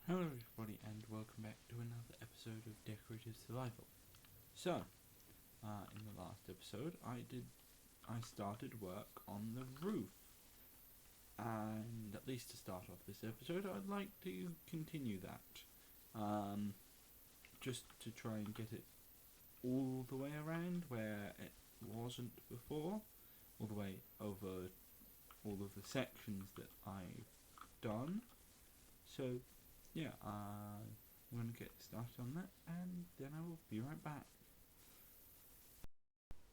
Hello everybody and welcome back to another episode of Decorative Survival. So, in the last episode I started work on the roof. And at least to start off this episode I'd like to continue that. Just to try and get it all the way around where it wasn't before. All the way over all of the sections that I've done. So yeah, I'm going to get started on that and then I will be right back.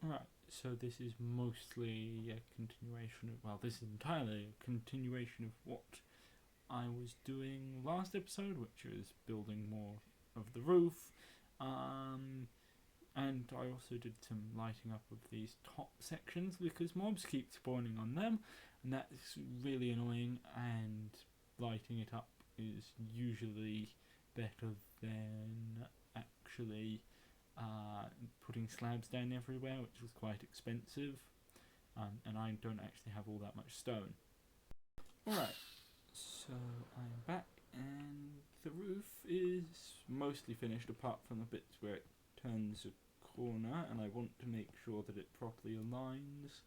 Alright, so this is mostly a continuation of, this is entirely a continuation of what I was doing last episode, which was building more of the roof. And I also did some lighting up of these top sections because mobs keep spawning on them, and that's really annoying, and lighting it up is usually better than actually putting slabs down everywhere, which is quite expensive, and I don't actually have all that much stone. Alright, so I'm back and the roof is mostly finished apart from the bits where it turns a corner, and I want to make sure that it properly aligns.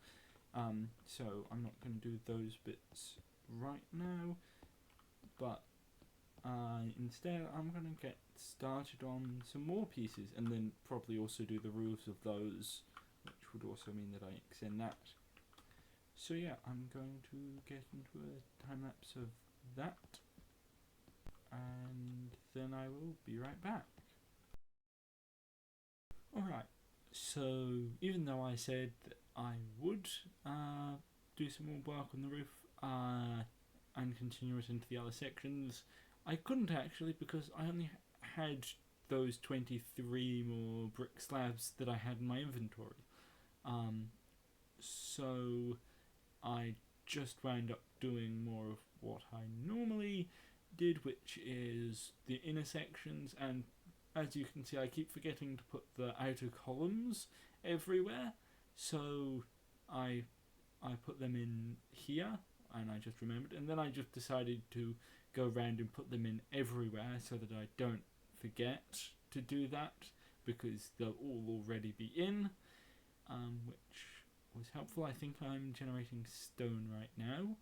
So I'm not going to do those bits right now, but instead I'm going to get started on some more pieces and then probably also do the roofs of those, which would also mean that I extend that. So yeah, I'm going to get into a time lapse of that and then I will be right back. Alright, so even though I said that I would do some more work on the roof and continue it into the other sections, I couldn't actually because I only had those 23 more brick slabs that I had in my inventory. So I just wound up doing more of what I normally did, which is the inner sections, and as you can see I keep forgetting to put the outer columns everywhere, so I put them in here and I just remembered, and then I just decided to go around and put them in everywhere so that I don't forget to do that because they'll all already be in, which was helpful. I think I'm generating stone right now,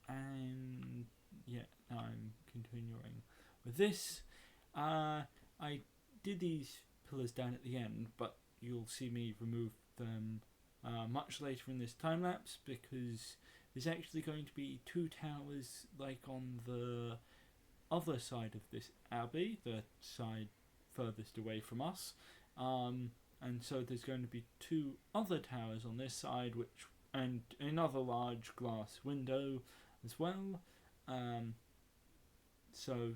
and yeah, now I'm continuing with this. I did these pillars down at the end, but you'll see me remove them much later in this time lapse because there's actually going to be two towers like on the other side of this abbey, the side furthest away from us, and so there's going to be two other towers on this side, and another large glass window as well, so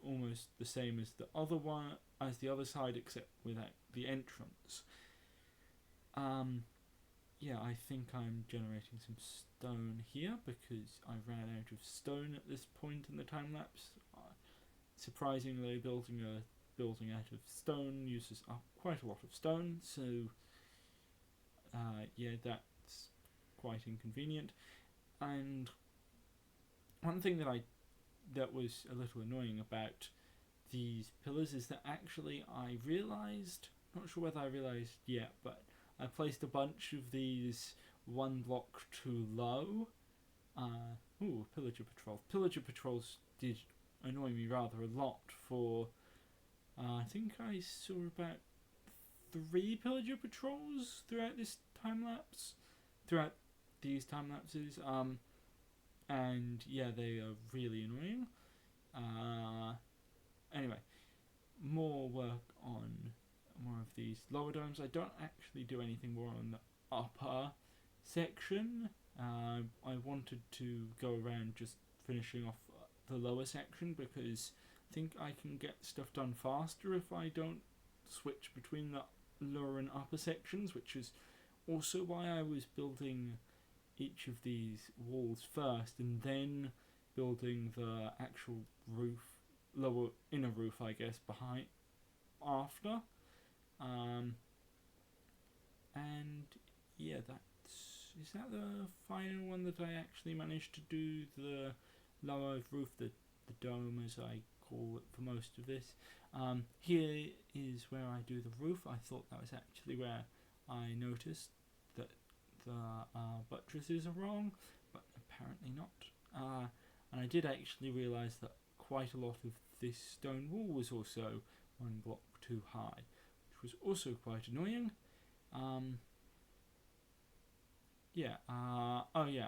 almost the same as the other one, as the other side, except without the entrance. Yeah, I think I'm generating some stone here because I ran out of stone at this point in the time lapse. Surprisingly, building a building out of stone uses up quite a lot of stone, so yeah, that's quite inconvenient. And one thing that was a little annoying about these pillars is that actually I realised, not sure whether I realised yet, but I placed a bunch of these one block too low. Pillager patrol. Pillager patrols did annoy me rather a lot for, I think I saw about 3 pillager patrols throughout these time lapses. And yeah, they are really annoying. Anyway, more work on more of these lower domes. I don't actually do anything more on the upper section. I wanted to go around just finishing off the lower section because I think I can get stuff done faster if I don't switch between the lower and upper sections, which is also why I was building each of these walls first and then building the actual roof, lower inner roof I guess, behind after. And yeah, is that the final one that I actually managed to do the lower roof, the dome as I call it for most of this. Here is where I do the roof. I thought that was actually where I noticed that the buttresses are wrong, but apparently not. And I did actually realise that quite a lot of this stone wall was also one block too high, which was also quite annoying.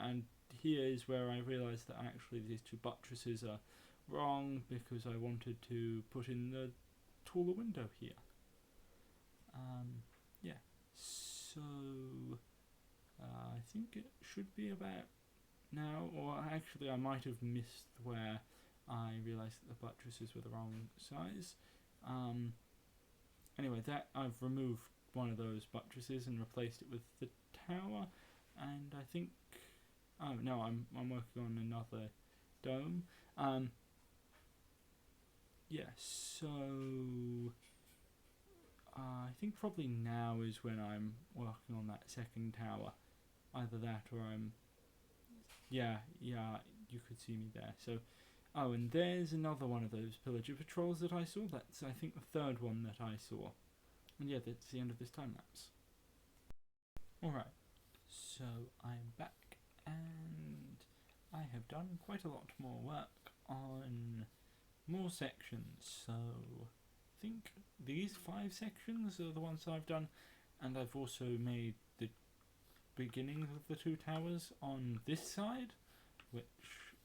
And here is where I realised that actually these two buttresses are wrong because I wanted to put in the taller window here. So I think it should be about now, or actually I might have missed where I realised that the buttresses were the wrong size. Anyway, that I've removed one of those buttresses and replaced it with the tower, and I think I'm working on another dome. So I think probably now is when I'm working on that second tower. Either that or you could see me there. So, and there's another one of those pillager patrols that I saw. That's, I think, the third one that I saw. And yeah, that's the end of this time lapse. Alright, so I'm back, and I have done quite a lot more work on more sections. So, I think these 5 sections are the ones I've done, and I've also made the beginnings of the 2 towers on this side, which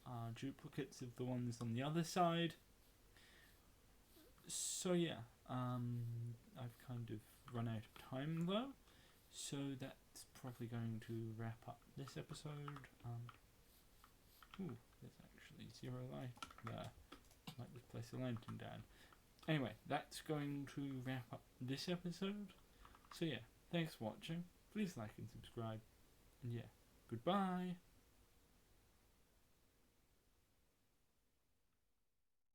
are duplicates of the ones on the other side. So yeah, I've kind of run out of time though, so that's probably going to wrap up this episode. There's actually 0 light there. Might just place a lantern down. Anyway, that's going to wrap up this episode. So yeah, thanks for watching. Please like and subscribe. And yeah, goodbye.